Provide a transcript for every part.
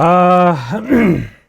아,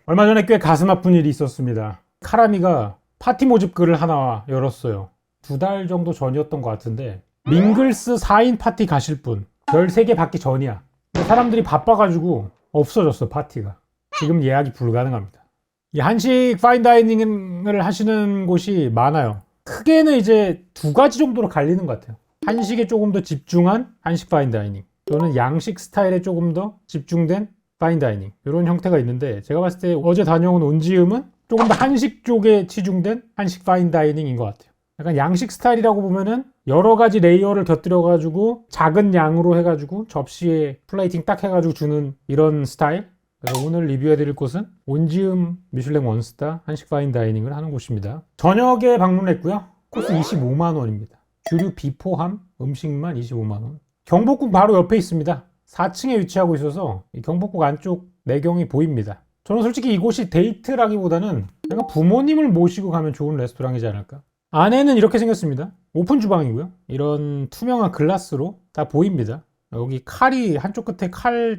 얼마 전에 꽤 가슴 아픈 일이 있었습니다. 카라미가 파티 모집글을 하나 열었어요. 2달 정도 전이었던 것 같은데, 밍글스 4인 파티 가실 분, 별 3개 받기 전이야. 근데 사람들이 바빠가지고 없어졌어, 파티가. 지금 예약이 불가능합니다. 이 한식 파인다이닝을 하시는 곳이 많아요. 크게는 이제 2가지 정도로 갈리는 것 같아요. 한식에 조금 더 집중한 한식 파인다이닝, 또는 양식 스타일에 조금 더 집중된 파인다이닝, 이런 형태가 있는데, 제가 봤을 때 어제 다녀온 온지음은 조금 더 한식 쪽에 치중된 한식 파인다이닝인 것 같아요. 약간 양식 스타일이라고 보면은 여러 가지 레이어를 곁들여 가지고 작은 양으로 해가지고 접시에 플레이팅 딱 해가지고 주는 이런 스타일. 그래서 오늘 리뷰해 드릴 곳은 온지음 미슐랭 원스타 한식 파인다이닝을 하는 곳입니다. 저녁에 방문했고요. 코스 25만 원입니다. 주류 비포함 음식만 25만 원. 경복궁 바로 옆에 있습니다. 4층에 위치하고 있어서 이 경복궁 안쪽 내경이 보입니다. 저는 솔직히 이곳이 데이트라기보다는 약간 부모님을 모시고 가면 좋은 레스토랑이지 않을까. 안에는 이렇게 생겼습니다. 오픈 주방이고요. 이런 투명한 글라스로 다 보입니다. 여기 칼이 한쪽 끝에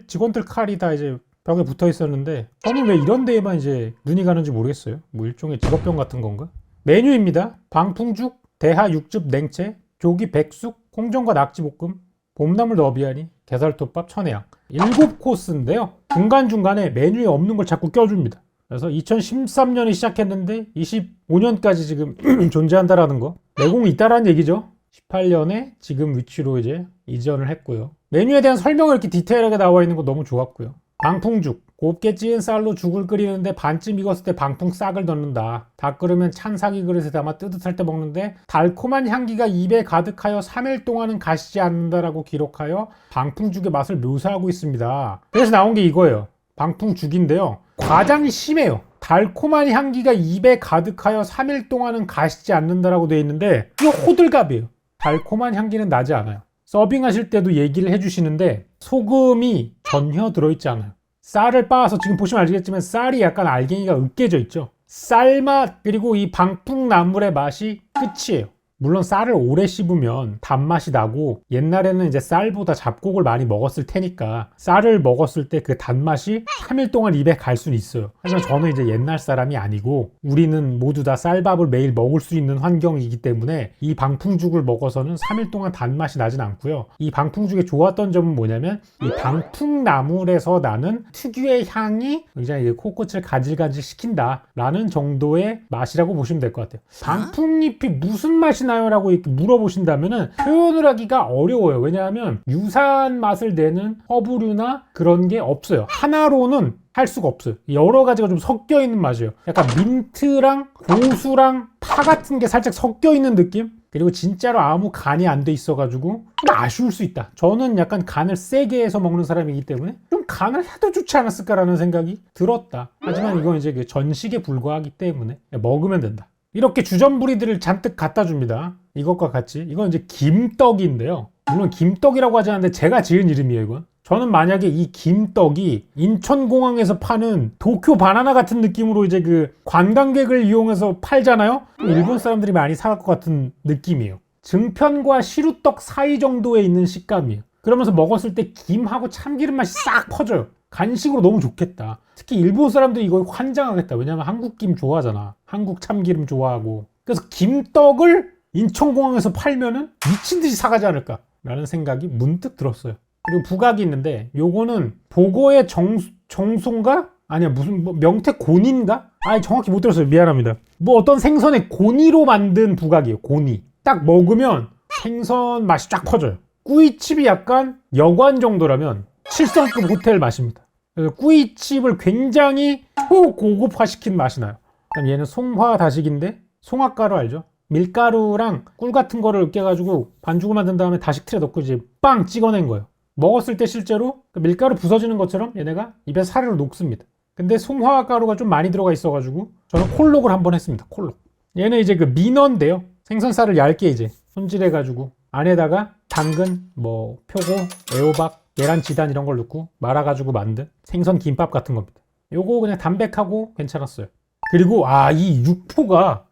직원들 칼이 다 이제 벽에 붙어 있었는데, 저는 왜 이런 데에만 이제 눈이 가는지 모르겠어요. 뭐 일종의 직업병 같은 건가? 메뉴입니다. 방풍죽, 대하 육즙 냉채, 조기 백숙, 콩전과 낙지볶음, 봄나물 너비아니, 게살톱밥, 천혜향. 7코스인데요. 중간중간에 메뉴에 없는 걸 자꾸 껴줍니다. 그래서 2013년에 시작했는데 25년까지 지금 존재한다라는 거. 내공이 있다라는 얘기죠. 18년에 지금 위치로 이제 이전을 했고요. 메뉴에 대한 설명을 이렇게 디테일하게 나와 있는 거 너무 좋았고요. 방풍죽, 곱게 찌은 쌀로 죽을 끓이는데 반쯤 익었을 때 방풍 싹을 넣는다. 다 끓으면 찬사기 그릇에 담아 뜨뜻할 때 먹는데 달콤한 향기가 입에 가득하여 3일 동안은 가시지 않는다라고 기록하여 방풍죽의 맛을 묘사하고 있습니다. 그래서 나온 게 이거예요. 방풍죽인데요. 과장이 심해요. 달콤한 향기가 입에 가득하여 3일 동안은 가시지 않는다라고 되어 있는데, 이거 호들갑이에요. 달콤한 향기는 나지 않아요. 서빙하실 때도 얘기를 해주시는데 소금이 전혀 들어있지 않아요. 쌀을 빻아서, 지금 보시면 알겠지만 쌀이 약간 알갱이가 으깨져 있죠. 쌀맛 그리고 이 방풍나물의 맛이 끝이에요. 물론 쌀을 오래 씹으면 단맛이 나고, 옛날에는 이제 쌀보다 잡곡을 많이 먹었을 테니까 쌀을 먹었을 때 그 단맛이 3일 동안 입에 갈 수는 있어요. 하지만 저는 이제 옛날 사람이 아니고 우리는 모두 다 쌀밥을 매일 먹을 수 있는 환경이기 때문에 이 방풍죽을 먹어서는 3일 동안 단맛이 나진 않고요. 이 방풍죽의 좋았던 점은 뭐냐면 이 방풍나물에서 나는 특유의 향이 굉장히 코끝을 가질가질 시킨다 라는 정도의 맛이라고 보시면 될 것 같아요. 방풍잎이 무슨 맛이 나요? 라고 이렇게 물어보신다면은 표현을 하기가 어려워요. 왜냐하면 유사한 맛을 내는 허브류나 그런 게 없어요. 하나로는 할 수가 없어요. 여러 가지가 좀 섞여 있는 맛이에요. 약간 민트랑 고수랑 파 같은 게 살짝 섞여 있는 느낌? 그리고 진짜로 아무 간이 안 돼 있어가지고 좀 아쉬울 수 있다. 저는 약간 간을 세게 해서 먹는 사람이기 때문에 좀 간을 해도 좋지 않았을까라는 생각이 들었다. 하지만 이건 이제 그 전식에 불과하기 때문에 먹으면 된다. 이렇게 주전부리들을 잔뜩 갖다 줍니다. 이것과 같이. 이건 이제 김떡인데요. 물론 김떡이라고 하지 않는데 제가 지은 이름이에요, 이건. 저는 만약에 이 김떡이 인천공항에서 파는 도쿄 바나나 같은 느낌으로 이제 그 관광객을 이용해서 팔잖아요? 일본 사람들이 많이 사갈 것 같은 느낌이에요. 증편과 시루떡 사이 정도에 있는 식감이에요. 그러면서 먹었을 때 김하고 참기름 맛이 싹 퍼져요. 간식으로 너무 좋겠다. 특히 일본 사람들이 이거 환장하겠다. 왜냐면 한국 김 좋아하잖아. 한국 참기름 좋아하고. 그래서 김떡을 인천공항에서 팔면은 미친 듯이 사가지 않을까 라는 생각이 문득 들었어요. 그리고 부각이 있는데, 요거는 보고의 정소인가? 아니야, 무슨 뭐 명태 곤인가? 아니, 정확히 못 들었어요. 미안합니다. 뭐 어떤 생선의 고니로 만든 부각이에요. 고니. 딱 먹으면 생선 맛이 쫙 퍼져요. 꾸이칩이 약간 여관 정도라면 7성급 호텔 맛입니다. 그래서 꾸이칩을 굉장히 초고급화시킨 맛이 나요. 그럼 얘는 송화다식인데, 송화가루 알죠? 밀가루랑 꿀 같은 거를 으깨가지고 반죽을 만든 다음에 다식 틀에 넣고 이제 빵 찍어낸 거예요. 먹었을 때 실제로 그 밀가루 부서지는 것처럼 얘네가 입에 사르르 녹습니다. 근데 송화가루가 좀 많이 들어가 있어가지고 저는 콜록을 한번 했습니다. 콜록. 얘는 이제 그 민어인데요. 생선살을 얇게 이제 손질해가지고 안에다가 당근, 뭐 표고, 애호박, 계란 지단 이런 걸 넣고 말아가지고 만든 생선 김밥 같은 겁니다. 요거 그냥 담백하고 괜찮았어요. 그리고 이 육포가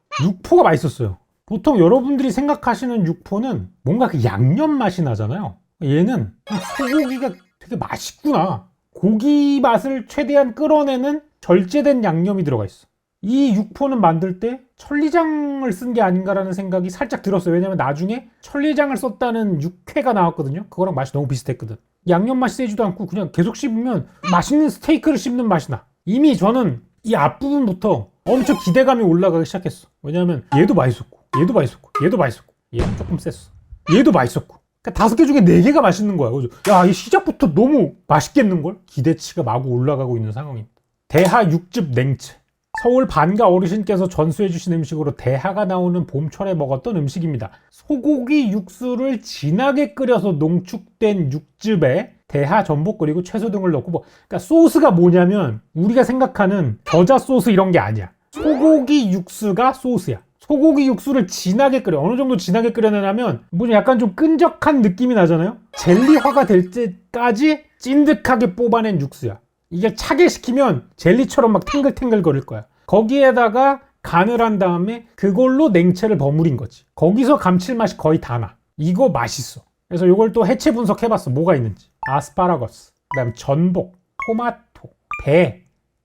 맛있었어요. 보통 여러분들이 생각하시는 육포는 뭔가 그 양념 맛이 나잖아요. 얘는 소고기가 되게 맛있구나, 고기 맛을 최대한 끌어내는 절제된 양념이 들어가 있어. 이 육포는 만들 때 천리장을 쓴 게 아닌가라는 생각이 살짝 들었어요. 왜냐면 나중에 천리장을 썼다는 육회가 나왔거든요. 그거랑 맛이 너무 비슷했거든. 양념 맛이 세지도 않고 그냥 계속 씹으면 맛있는 스테이크를 씹는 맛이 나. 이미 저는 이 앞부분부터 엄청 기대감이 올라가기 시작했어. 왜냐면 얘도 맛있었고 얘도 맛있었고 얘도 맛있었고 얘는 조금 셌어. 얘도 맛있었고 그러니까 5개 중에 4개가 맛있는 거야. 그래서 야, 이 시작부터 너무 맛있겠는걸? 기대치가 마구 올라가고 있는 상황입니다. 대하 육즙 냉채. 서울 반가 어르신께서 전수해주신 음식으로 대하가 나오는 봄철에 먹었던 음식입니다. 소고기 육수를 진하게 끓여서 농축된 육즙에 대하, 전복 그리고 채소 등을 넣고 그러니까 소스가 뭐냐면 우리가 생각하는 겨자 소스 이런 게 아니야. 소고기 육수가 소스야. 소고기 육수를 진하게 끓여. 어느 정도 진하게 끓여내냐면 뭐 약간 좀 끈적한 느낌이 나잖아요. 젤리화가 될 때까지 찐득하게 뽑아낸 육수야. 이게 차게 식히면 젤리처럼 막 탱글탱글 거릴 거야. 거기에다가 간을 한 다음에 그걸로 냉채를 버무린 거지. 거기서 감칠맛이 거의 다 나. 이거 맛있어. 그래서 이걸 또 해체 분석해봤어. 뭐가 있는지. 아스파라거스, 그 다음에 전복, 토마토, 배,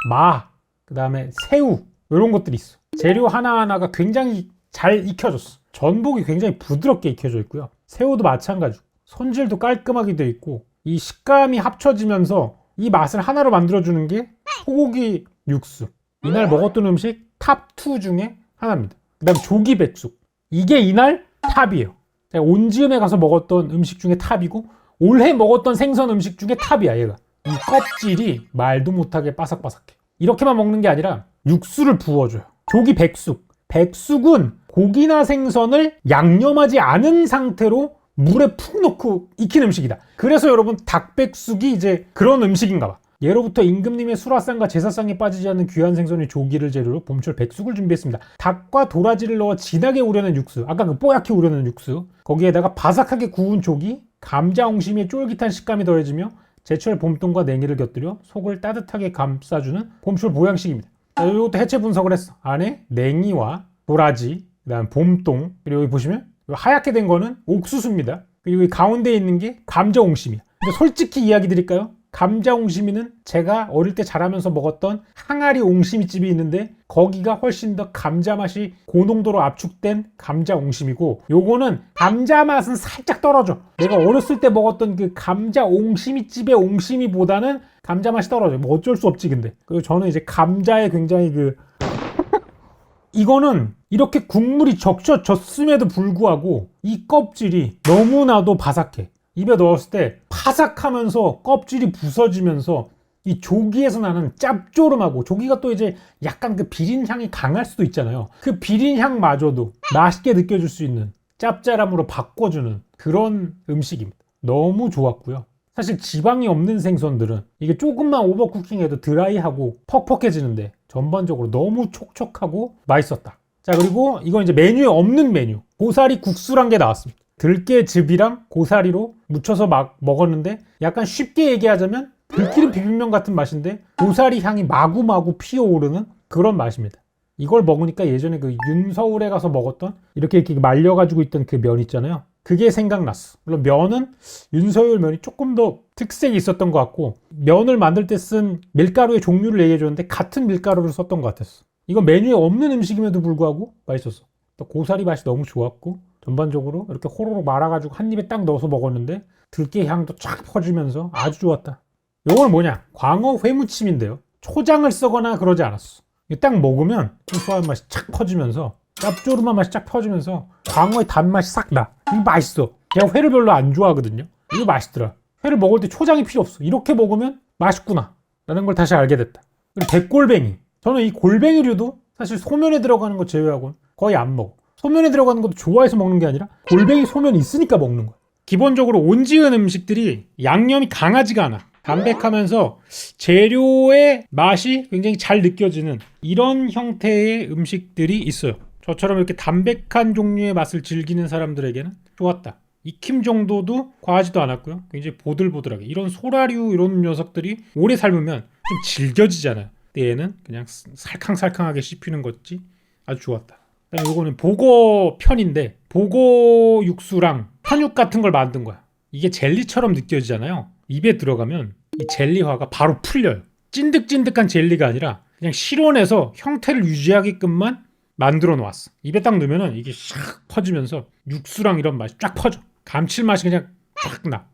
마, 그 다음에 새우 이런 것들이 있어. 재료 하나하나가 굉장히 잘 익혀졌어. 전복이 굉장히 부드럽게 익혀져 있고요. 새우도 마찬가지고 손질도 깔끔하게 돼 있고 이 식감이 합쳐지면서 이 맛을 하나로 만들어주는 게 소고기 육수. 이날 먹었던 음식 탑2 중에 하나입니다. 그 다음 조기백숙. 이게 이날 탑이에요. 제가 온지음에 가서 먹었던 음식 중에 탑이고 올해 먹었던 생선 음식 중에 탑이야 얘가. 이 껍질이 말도 못하게 바삭바삭해. 이렇게만 먹는 게 아니라 육수를 부어줘요. 조기백숙. 백숙은 고기나 생선을 양념하지 않은 상태로 물에 푹 넣고 익힌 음식이다. 그래서 여러분 닭백숙이 이제 그런 음식인가 봐. 예로부터 임금님의 수라상과 제사상에 빠지지 않는 귀한 생선의 조기를 재료로 봄철 백숙을 준비했습니다. 닭과 도라지를 넣어 진하게 우려낸 육수, 아까 그 뽀얗게 우려낸 육수, 거기에다가 바삭하게 구운 조기, 감자 옹심이의 쫄깃한 식감이 더해지며 제철 봄동과 냉이를 곁들여 속을 따뜻하게 감싸주는 봄철 보양식입니다. 이것도 해체 분석을 했어. 안에 냉이와 도라지, 그 다음 봄동, 그리고 여기 보시면 하얗게 된 거는 옥수수입니다. 그리고 이 가운데 있는 게 감자 옹심이야. 근데 솔직히 이야기 드릴까요? 감자 옹심이는 제가 어릴 때 자라면서 먹었던 항아리 옹심이집이 있는데 거기가 훨씬 더 감자 맛이 고농도로 압축된 감자 옹심이고 요거는 감자 맛은 살짝 떨어져. 내가 어렸을 때 먹었던 그 감자 옹심이집의 옹심이보다는 감자 맛이 떨어져. 뭐 어쩔 수 없지 근데. 그리고 저는 이제 감자에 굉장히 이거는 이렇게 국물이 적셔졌음에도 불구하고 이 껍질이 너무나도 바삭해. 입에 넣었을 때 파삭하면서 껍질이 부서지면서 이 조기에서 나는 짭조름하고 조기가 또 이제 약간 그 비린 향이 강할 수도 있잖아요. 그 비린 향마저도 맛있게 느껴질 수 있는 짭짤함으로 바꿔주는 그런 음식입니다. 너무 좋았고요. 사실 지방이 없는 생선들은 이게 조금만 오버쿠킹해도 드라이하고 퍽퍽해지는데 전반적으로 너무 촉촉하고 맛있었다. 자, 그리고 이건 이제 메뉴에 없는 메뉴. 고사리 국수란 게 나왔습니다. 들깨즙이랑 고사리로 묻혀서 막 먹었는데 약간 쉽게 얘기하자면 들기름 비빔면 같은 맛인데 고사리 향이 마구마구 피어오르는 그런 맛입니다. 이걸 먹으니까 예전에 그 윤서울에 가서 먹었던 이렇게 말려가지고 있던 그 면 있잖아요. 그게 생각났어. 물론 면은 윤서울 면이 조금 더 특색이 있었던 것 같고 면을 만들 때 쓴 밀가루의 종류를 얘기해 줬는데 같은 밀가루를 썼던 것 같았어. 이건 메뉴에 없는 음식임에도 불구하고 맛있었어. 또 고사리 맛이 너무 좋았고 전반적으로 이렇게 호로록 말아가지고 한 입에 딱 넣어서 먹었는데 들깨 향도 쫙 퍼지면서 아주 좋았다. 이건 뭐냐? 광어 회무침인데요. 초장을 쓰거나 그러지 않았어. 딱 먹으면 고소한 맛이 착 퍼지면서 짭조름한 맛이 쫙 퍼지면서 광어의 단맛이 싹 나. 이거 맛있어. 제가 회를 별로 안 좋아하거든요. 이거 맛있더라. 회를 먹을 때 초장이 필요 없어. 이렇게 먹으면 맛있구나 라는 걸 다시 알게 됐다. 그리고 대골뱅이. 저는 이 골뱅이류도 사실 소면에 들어가는 거 제외하고는 거의 안 먹어. 소면에 들어가는 것도 좋아해서 먹는 게 아니라 골뱅이 소면이 있으니까 먹는 거야. 기본적으로 온지은 음식들이 양념이 강하지가 않아. 담백하면서 재료의 맛이 굉장히 잘 느껴지는 이런 형태의 음식들이 있어요. 저처럼 이렇게 담백한 종류의 맛을 즐기는 사람들에게는 좋았다. 익힘 정도도 과하지도 않았고요. 굉장히 보들보들하게. 이런 소라류 이런 녀석들이 오래 삶으면 좀 질겨지잖아요. 근데 얘는 그냥 살캉살캉하게 씹히는 것이 아주 좋았다. 그다음에 이거는 보고 편인데 보고 육수랑 편육 같은 걸 만든 거야. 이게 젤리처럼 느껴지잖아요. 입에 들어가면 이 젤리화가 바로 풀려요. 찐득찐득한 젤리가 아니라 그냥 실온에서 형태를 유지하게끔만 만들어 놓았어. 입에 딱 넣으면은 이게 샥 퍼지면서 육수랑 이런 맛이 쫙 퍼져. 감칠맛이 그냥 쫙 나.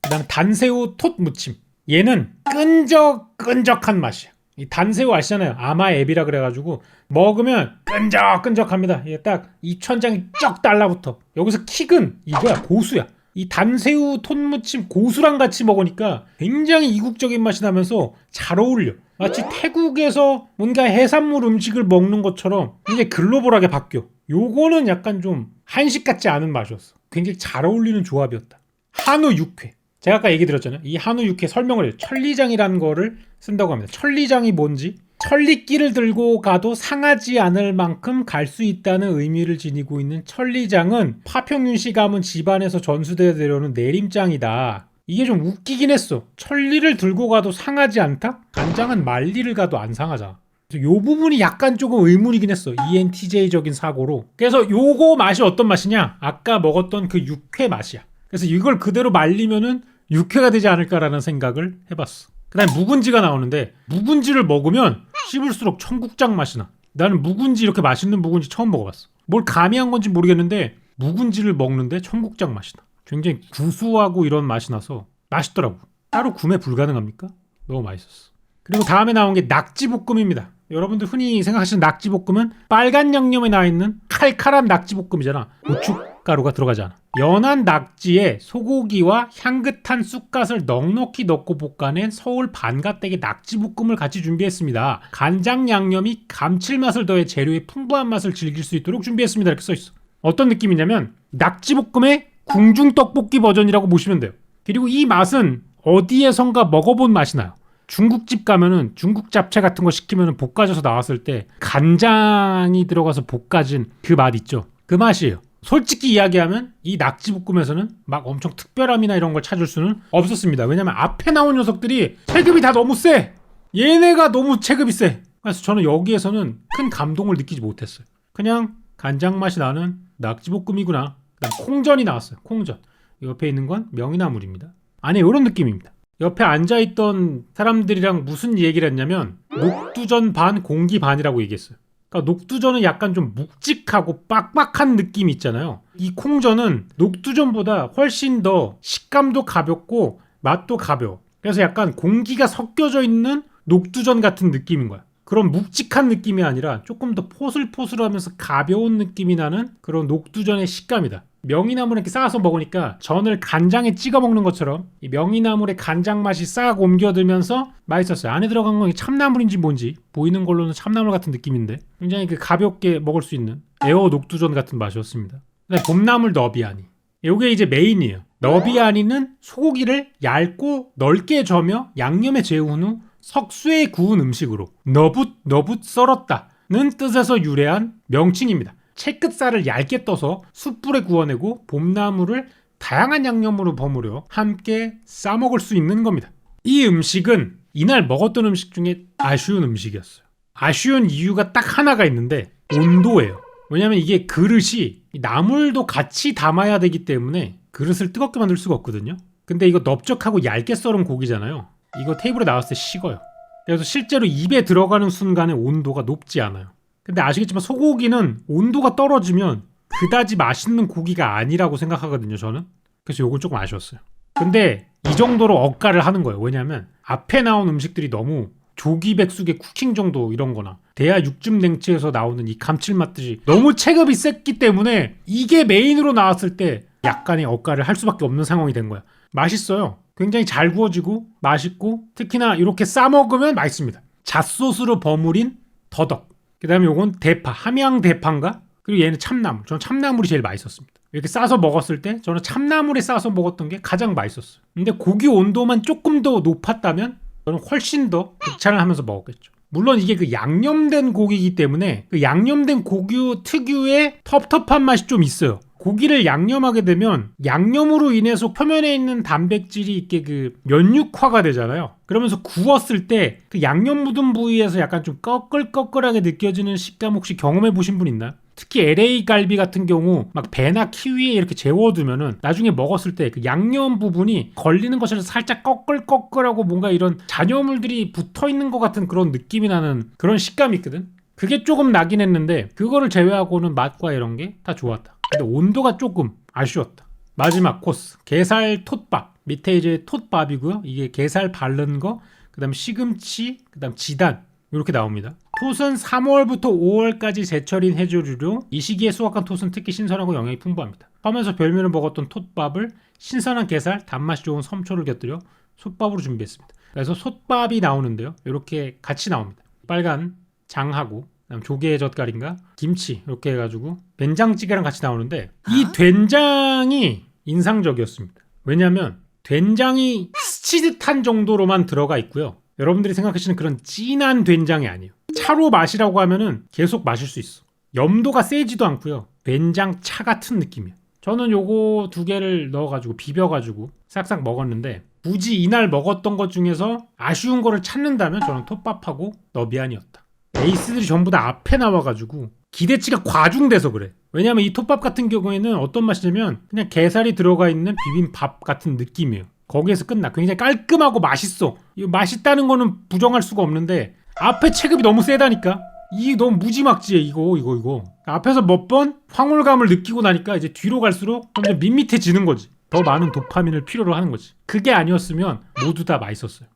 그다음에 단새우 톳 무침. 얘는 끈적끈적한 맛이야. 이 단새우 아시잖아요. 아마에비라 그래가지고 먹으면 끈적끈적합니다. 이게 딱 입천장이 쩍 달라붙어. 여기서 킥은 이거야. 고수야. 이 단새우 톳무침 고수랑 같이 먹으니까 굉장히 이국적인 맛이 나면서 잘 어울려. 마치 태국에서 뭔가 해산물 음식을 먹는 것처럼 굉장히 글로벌하게 바뀌어. 요거는 약간 좀 한식 같지 않은 맛이었어. 굉장히 잘 어울리는 조합이었다. 한우 육회. 제가 아까 얘기 드렸잖아요. 이 한우 육회 설명을 해요. 천리장이라는 거를 쓴다고 합니다. 천리장이 뭔지, 천리끼를 들고 가도 상하지 않을 만큼 갈 수 있다는 의미를 지니고 있는 천리장은 파평윤씨 가문 집안에서 전수되려는 내림장이다. 이게 좀 웃기긴 했어. 천리를 들고 가도 상하지 않다? 간장은 만리를 가도 안 상하잖아. 이 부분이 약간 조금 의문이긴 했어. ENTJ적인 사고로. 그래서 요거 맛이 어떤 맛이냐? 아까 먹었던 그 육회 맛이야. 그래서 이걸 그대로 말리면은 육회가 되지 않을까라는 생각을 해봤어. 그 다음에 묵은지가 나오는데 묵은지를 먹으면 씹을수록 청국장 맛이 나. 나는 묵은지 이렇게 맛있는 묵은지 처음 먹어봤어. 뭘 가미한 건지 모르겠는데 묵은지를 먹는데 청국장 맛이 나. 굉장히 구수하고 이런 맛이 나서 맛있더라고. 따로 구매 불가능합니까? 너무 맛있었어. 그리고 다음에 나온 게 낙지볶음입니다. 여러분들 흔히 생각하시는 낙지볶음은 빨간 양념에 나와 있는 칼칼한 낙지볶음이잖아. 고춧가루가 들어가지 않아. 연한 낙지에 소고기와 향긋한 쑥갓을 넉넉히 넣고 볶아낸 서울 반가댁의 낙지볶음을 같이 준비했습니다. 간장 양념이 감칠맛을 더해 재료의 풍부한 맛을 즐길 수 있도록 준비했습니다. 이렇게 써있어. 어떤 느낌이냐면 낙지볶음의 궁중떡볶이 버전이라고 보시면 돼요. 그리고 이 맛은 어디에선가 먹어본 맛이 나요. 중국집 가면은 중국 잡채 같은 거 시키면은 볶아져서 나왔을 때 간장이 들어가서 볶아진 그 맛 있죠. 그 맛이에요. 솔직히 이야기하면 이 낙지볶음에서는 막 엄청 특별함이나 이런 걸 찾을 수는 없었습니다. 왜냐면 앞에 나온 녀석들이 체급이 다 너무 세. 얘네가 너무 체급이 세. 그래서 저는 여기에서는 큰 감동을 느끼지 못했어요. 그냥 간장 맛이 나는 낙지볶음이구나. 그다음 콩전이 나왔어요. 콩전. 옆에 있는 건 명이나물입니다. 안에 이런 느낌입니다. 옆에 앉아있던 사람들이랑 무슨 얘기를 했냐면 녹두전 반 공기 반이라고 얘기했어요. 그러니까 녹두전은 약간 좀 묵직하고 빡빡한 느낌이 있잖아요. 이 콩전은 녹두전보다 훨씬 더 식감도 가볍고 맛도 가벼워. 그래서 약간 공기가 섞여져 있는 녹두전 같은 느낌인 거야. 그런 묵직한 느낌이 아니라 조금 더 포슬포슬하면서 가벼운 느낌이 나는 그런 녹두전의 식감이다. 명이나물에 이렇게 싸서 먹으니까 전을 간장에 찍어 먹는 것처럼 이 명이나물의 간장 맛이 싹 옮겨들면서 맛있었어요. 안에 들어간 건 참나물인지 뭔지 보이는 걸로는 참나물 같은 느낌인데 굉장히 그 가볍게 먹을 수 있는 에어 녹두전 같은 맛이었습니다. 봄나물 너비아니. 이게 이제 메인이에요. 너비아니는 소고기를 얇고 넓게 저며 양념에 재운 후 석쇠에 구운 음식으로 너붓 썰었다는 뜻에서 유래한 명칭입니다. 채끝살을 얇게 떠서 숯불에 구워내고 봄나물을 다양한 양념으로 버무려 함께 싸먹을 수 있는 겁니다. 이 음식은 이날 먹었던 음식 중에 아쉬운 음식이었어요. 아쉬운 이유가 딱 하나가 있는데 온도예요. 왜냐면 이게 그릇이 나물도 같이 담아야 되기 때문에 그릇을 뜨겁게 만들 수가 없거든요. 근데 이거 넓적하고 얇게 썰은 고기잖아요. 이거 테이블에 나왔을 때 식어요. 그래서 실제로 입에 들어가는 순간에 온도가 높지 않아요. 근데 아시겠지만 소고기는 온도가 떨어지면 그다지 맛있는 고기가 아니라고 생각하거든요, 저는. 그래서 요건 조금 아쉬웠어요. 근데 이 정도로 억가를 하는 거예요. 왜냐면 앞에 나온 음식들이 너무 조기백숙의 쿠킹 정도 이런 거나 대하 육즙 냉채에서 나오는 이 감칠맛들이 너무 체급이 셌기 때문에 이게 메인으로 나왔을 때 약간의 억가를 할 수밖에 없는 상황이 된 거야. 맛있어요. 굉장히 잘 구워지고 맛있고 특히나 이렇게 싸먹으면 맛있습니다. 잣소스로 버무린 더덕. 그 다음에 요건 대파, 함양 대파인가? 그리고 얘는 참나물. 저는 참나물이 제일 맛있었습니다. 이렇게 싸서 먹었을 때 저는 참나물에 싸서 먹었던 게 가장 맛있었어요. 근데 고기 온도만 조금 더 높았다면 저는 훨씬 더 극찬을 하면서 먹었겠죠. 물론 이게 그 양념된 고기이기 때문에 그 양념된 고기 특유의 텁텁한 맛이 좀 있어요. 고기를 양념하게 되면 양념으로 인해서 표면에 있는 단백질이 이렇게 그 면육화가 되잖아요. 그러면서 구웠을 때 그 양념 묻은 부위에서 약간 좀 꺼끌꺼끌하게 느껴지는 식감 혹시 경험해 보신 분 있나요? 특히 LA 갈비 같은 경우 막 배나 키위에 이렇게 재워두면은 나중에 먹었을 때 그 양념 부분이 걸리는 것처럼 살짝 꺼끌꺼끌하고 뭔가 이런 잔여물들이 붙어 있는 것 같은 그런 느낌이 나는 그런 식감이 있거든. 그게 조금 나긴 했는데 그거를 제외하고는 맛과 이런 게 다 좋았다. 근데 온도가 조금 아쉬웠다. 마지막 코스 게살 톳밥. 밑에 이제 톳밥이고요. 이게 게살 바른 거, 그 다음 시금치, 그 다음 지단 이렇게 나옵니다. 톳은 3월부터 5월까지 제철인 해조류로 이 시기에 수확한 톳은 특히 신선하고 영양이 풍부합니다. 섬에서 별미를 먹었던 톳밥을 신선한 게살, 단맛이 좋은 섬초를 곁들여 솥밥으로 준비했습니다. 그래서 솥밥이 나오는데요. 이렇게 같이 나옵니다. 빨간 장하고 그다음 조개 젓갈인가 김치 이렇게 해가지고 된장찌개랑 같이 나오는데 이 된장이 인상적이었습니다. 왜냐하면 된장이 스치듯한 정도로만 들어가 있고요. 여러분들이 생각하시는 그런 진한 된장이 아니에요. 차로 마시라고 하면은 계속 마실 수 있어. 염도가 세지도 않고요. 된장 차 같은 느낌이에요. 저는 요거 두 개를 넣어가지고 비벼가지고 싹싹 먹었는데 굳이 이날 먹었던 것 중에서 아쉬운 거를 찾는다면 저는 톱밥하고 너비안이었다. 에이스들이 전부 다 앞에 나와가지고 기대치가 과중돼서 그래. 왜냐면 이 톱밥 같은 경우에는 어떤 맛이냐면 그냥 게살이 들어가 있는 비빔밥 같은 느낌이에요. 거기에서 끝나. 굉장히 깔끔하고 맛있어. 이거 맛있다는 거는 부정할 수가 없는데 앞에 체급이 너무 세다니까. 이 너무 무지막지해. 이거. 앞에서 몇 번 황홀감을 느끼고 나니까 이제 뒤로 갈수록 점점 밋밋해지는 거지. 더 많은 도파민을 필요로 하는 거지. 그게 아니었으면 모두 다 맛있었어요.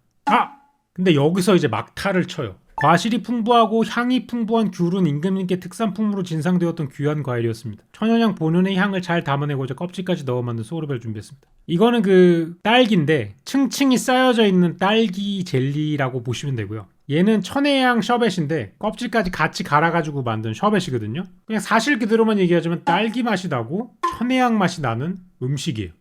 근데 여기서 이제 막타를 쳐요. 과실이 풍부하고 향이 풍부한 귤은 임금님께 특산품으로 진상되었던 귀한 과일이었습니다. 천연향 본연의 향을 잘 담아내고자 껍질까지 넣어 만든 소르베를 준비했습니다. 이거는 그 딸기인데 층층이 쌓여져 있는 딸기 젤리라고 보시면 되고요. 얘는 천혜향 셔벳인데 껍질까지 같이 갈아가지고 만든 셔벳이거든요. 그냥 사실 그대로만 얘기하자면 딸기 맛이 나고 천혜향 맛이 나는 음식이에요.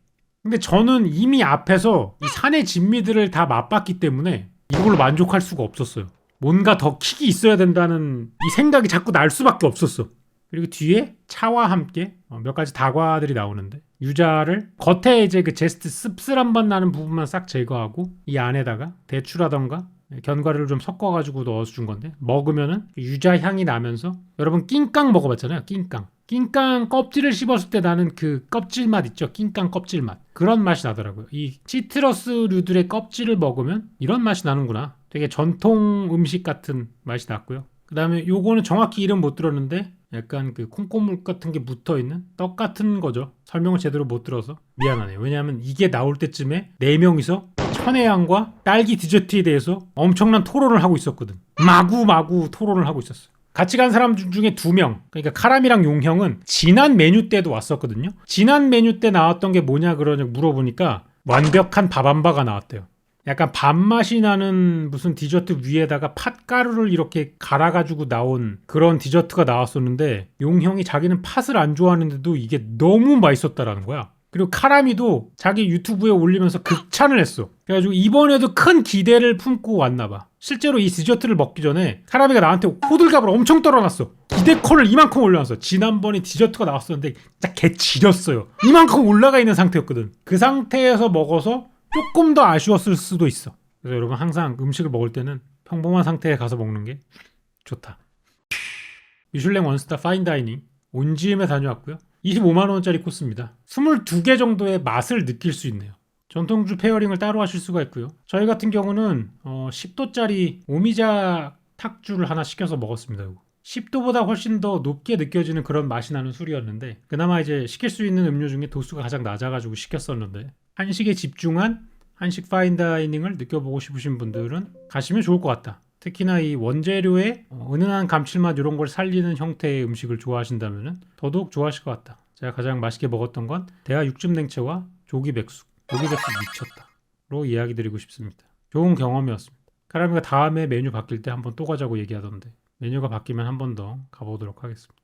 근데 저는 이미 앞에서 이 산의 진미들을 다 맛봤기 때문에 이걸로 만족할 수가 없었어요. 뭔가 더 킥이 있어야 된다는 이 생각이 자꾸 날 수밖에 없었어. 그리고 뒤에 차와 함께 몇 가지 다과들이 나오는데 유자를 겉에 이제 그 제스트 씁쓸한 맛 나는 부분만 싹 제거하고 이 안에다가 대추라던가 견과류를 좀 섞어가지고 넣어서 준 건데 먹으면은 유자 향이 나면서 여러분 낑깡 먹어봤잖아요. 낑깡 껍질을 씹었을 때 나는 그 껍질 맛 있죠. 낑깡 껍질 맛. 그런 맛이 나더라고요. 이 시트러스류들의 껍질을 먹으면 이런 맛이 나는구나. 되게 전통 음식 같은 맛이 났고요. 그 다음에 요거는 정확히 이름 못 들었는데 약간 그 콩고물 같은 게 묻어있는 떡 같은 거죠. 설명을 제대로 못 들어서 미안하네요. 왜냐하면 이게 나올 때쯤에 4명이서 천혜향과 딸기 디저트에 대해서 엄청난 토론을 하고 있었거든. 마구 토론을 하고 있었어요. 같이 간 사람 중에 2명, 그러니까 카람이랑 용형은 지난 메뉴 때도 왔었거든요. 지난 메뉴 때 나왔던 게 뭐냐 그러냐 물어보니까 완벽한 밥 한 바가 나왔대요. 약간 밥맛이 나는 무슨 디저트 위에다가 팥가루를 이렇게 갈아가지고 나온 그런 디저트가 나왔었는데 용형이 자기는 팥을 안 좋아하는데도 이게 너무 맛있었다라는 거야. 그리고 카라미도 자기 유튜브에 올리면서 극찬을 했어. 그래가지고 이번에도 큰 기대를 품고 왔나봐. 실제로 이 디저트를 먹기 전에 카라미가 나한테 호들갑을 엄청 떨어놨어. 기대콜을 이만큼 올려놨어. 지난번에 디저트가 나왔었는데 진짜 개 지렸어요. 이만큼 올라가 있는 상태였거든. 그 상태에서 먹어서 조금 더 아쉬웠을 수도 있어. 그래서 여러분 항상 음식을 먹을 때는 평범한 상태에 가서 먹는 게 좋다. 미슐랭 원스타 파인다이닝 온지엠에 다녀왔고요. 25만원짜리 코스입니다. 22개 정도의 맛을 느낄 수 있네요. 전통주 페어링을 따로 하실 수가 있고요. 저희 같은 경우는 10도짜리 오미자 탁주를 하나 시켜서 먹었습니다. 10도보다 훨씬 더 높게 느껴지는 그런 맛이 나는 술이었는데 그나마 이제 시킬 수 있는 음료 중에 도수가 가장 낮아가지고 시켰었는데 한식에 집중한 한식 파인다이닝을 느껴보고 싶으신 분들은 가시면 좋을 것 같다. 특히나 이 원재료의 은은한 감칠맛 이런 걸 살리는 형태의 음식을 좋아하신다면 더더욱 좋아하실 것 같다. 제가 가장 맛있게 먹었던 건 대하 육즙 냉채와 조기백숙 미쳤다로 이야기 드리고 싶습니다. 좋은 경험이었습니다. 카라미가 다음에 메뉴 바뀔 때 한번 또 가자고 얘기하던데 메뉴가 바뀌면 한 번 더 가보도록 하겠습니다.